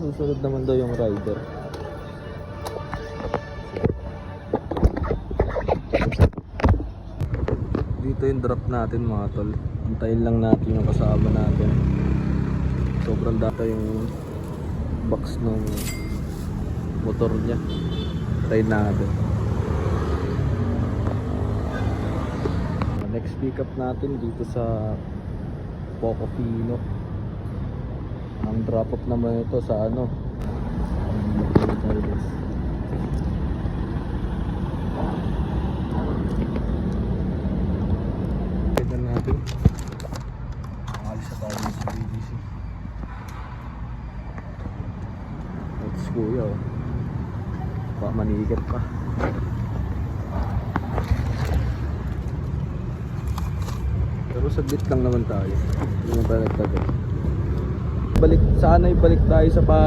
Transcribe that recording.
susunod naman daw yung rider. Dito yung drop natin mga tol. Antayin lang natin yung kasama natin. Sobrang data yung box ng motor niya. Try natin. Next pick up natin dito sa Pocopino. Ang drop off naman ito sa ano, tignan natin. Alis na tayo sa BBC. Let's go yo. Baka manigat pa. Pero saglit lang naman tayo. Hindi naman tayo nagtagal. Sana'y balik tayo sa Pasig.